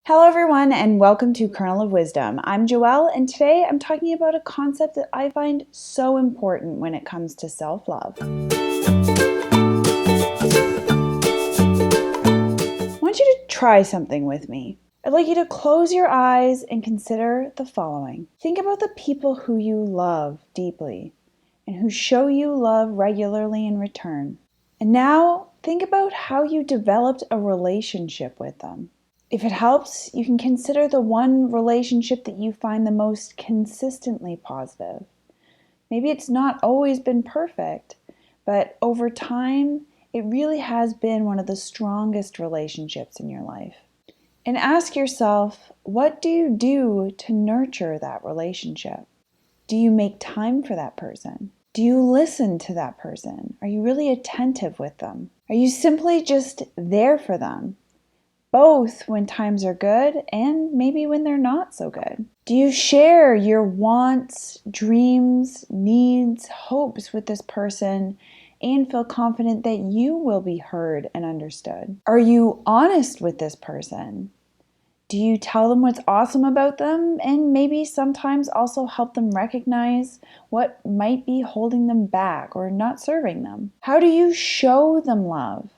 Hello everyone and welcome to Kernel of Wisdom. I'm Joelle and today I'm talking about a concept that I find so important when it comes to self-love. I want you to try something with me. I'd like you to close your eyes and consider the following. Think about the people who you love deeply and who show you love regularly in return. And now think about how you developed a relationship with them. If it helps, you can consider the one relationship that you find the most consistently positive. Maybe it's not always been perfect, but over time, it really has been one of the strongest relationships in your life. And ask yourself, what do you do to nurture that relationship? Do you make time for that person? Do you listen to that person? Are you really attentive with them? Are you simply just there for them? Both when times are good and maybe when they're not so good? Do you share your wants, dreams, needs, hopes with this person and feel confident that you will be heard and understood? Are you honest with this person? Do you tell them what's awesome about them and maybe sometimes also help them recognize what might be holding them back or not serving them? How do you show them love?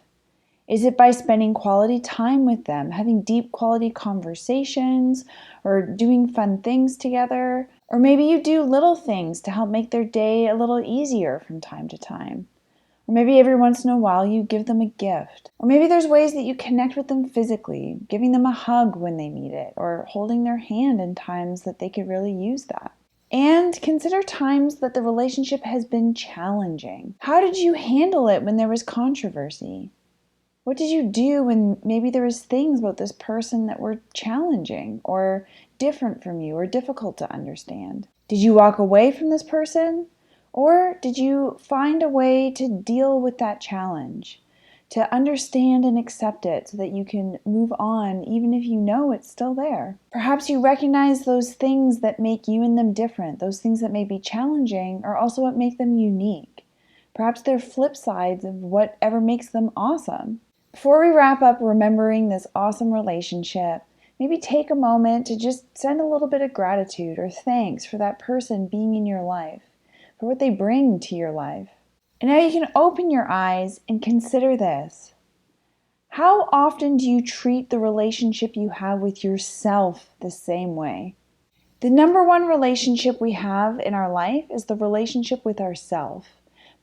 Is it by spending quality time with them, having deep quality conversations, or doing fun things together? Or maybe you do little things to help make their day a little easier from time to time. Or maybe every once in a while you give them a gift. Or maybe there's ways that you connect with them physically, giving them a hug when they need it, or holding their hand in times that they could really use that. And consider times that the relationship has been challenging. How did you handle it when there was controversy? What did you do when maybe there was things about this person that were challenging or different from you or difficult to understand? Did you walk away from this person? Or did you find a way to deal with that challenge, to understand and accept it so that you can move on even if you know it's still there? Perhaps you recognize those things that make you and them different, those things that may be challenging are also what make them unique. Perhaps they're flip sides of whatever makes them awesome. Before we wrap up remembering this awesome relationship, maybe take a moment to just send a little bit of gratitude or thanks for that person being in your life, for what they bring to your life. And now you can open your eyes and consider this. How often do you treat the relationship you have with yourself the same way? The number one relationship we have in our life is the relationship with ourselves,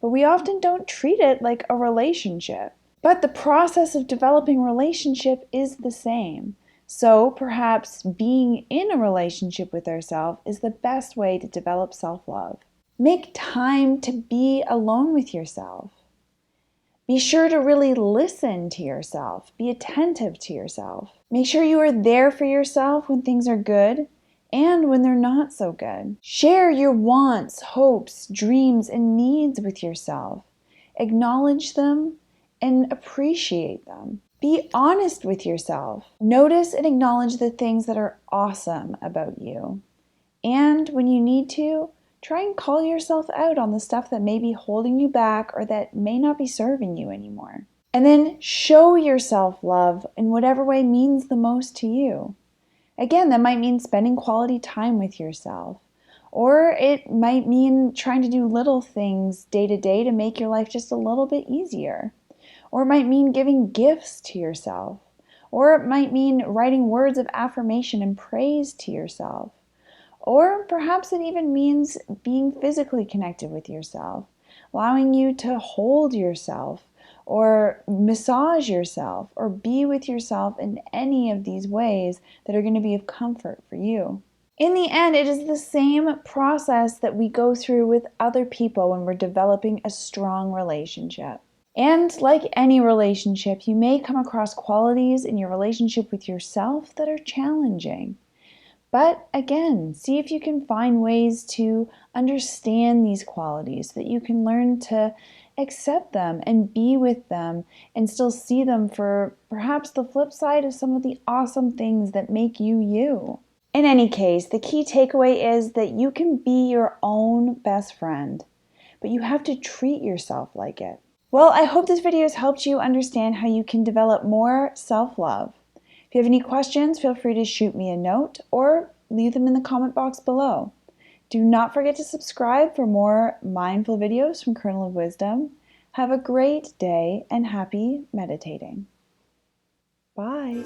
but we often don't treat it like a relationship. But the process of developing a relationship is the same. So perhaps being in a relationship with ourselves is the best way to develop self-love. Make time to be alone with yourself. Be sure to really listen to yourself. Be attentive to yourself. Make sure you are there for yourself when things are good and when they're not so good. Share your wants, hopes, dreams, and needs with yourself. Acknowledge them and appreciate them. Be honest with yourself. Notice and acknowledge the things that are awesome about you. And when you need to, try and call yourself out on the stuff that may be holding you back or that may not be serving you anymore. And then show yourself love in whatever way means the most to you. Again, that might mean spending quality time with yourself. Or it might mean trying to do little things day to day to make your life just a little bit easier. Or it might mean giving gifts to yourself. Or it might mean writing words of affirmation and praise to yourself. Or perhaps it even means being physically connected with yourself, allowing you to hold yourself or massage yourself or be with yourself in any of these ways that are going to be of comfort for you. In the end, it is the same process that we go through with other people when we're developing a strong relationship. And like any relationship, you may come across qualities in your relationship with yourself that are challenging. But again, see if you can find ways to understand these qualities so that you can learn to accept them and be with them and still see them for perhaps the flip side of some of the awesome things that make you you. In any case, the key takeaway is that you can be your own best friend, but you have to treat yourself like it. Well, I hope this video has helped you understand how you can develop more self-love. If you have any questions, feel free to shoot me a note or leave them in the comment box below. Do not forget to subscribe for more mindful videos from Kernel of Wisdom. Have a great day and happy meditating. Bye.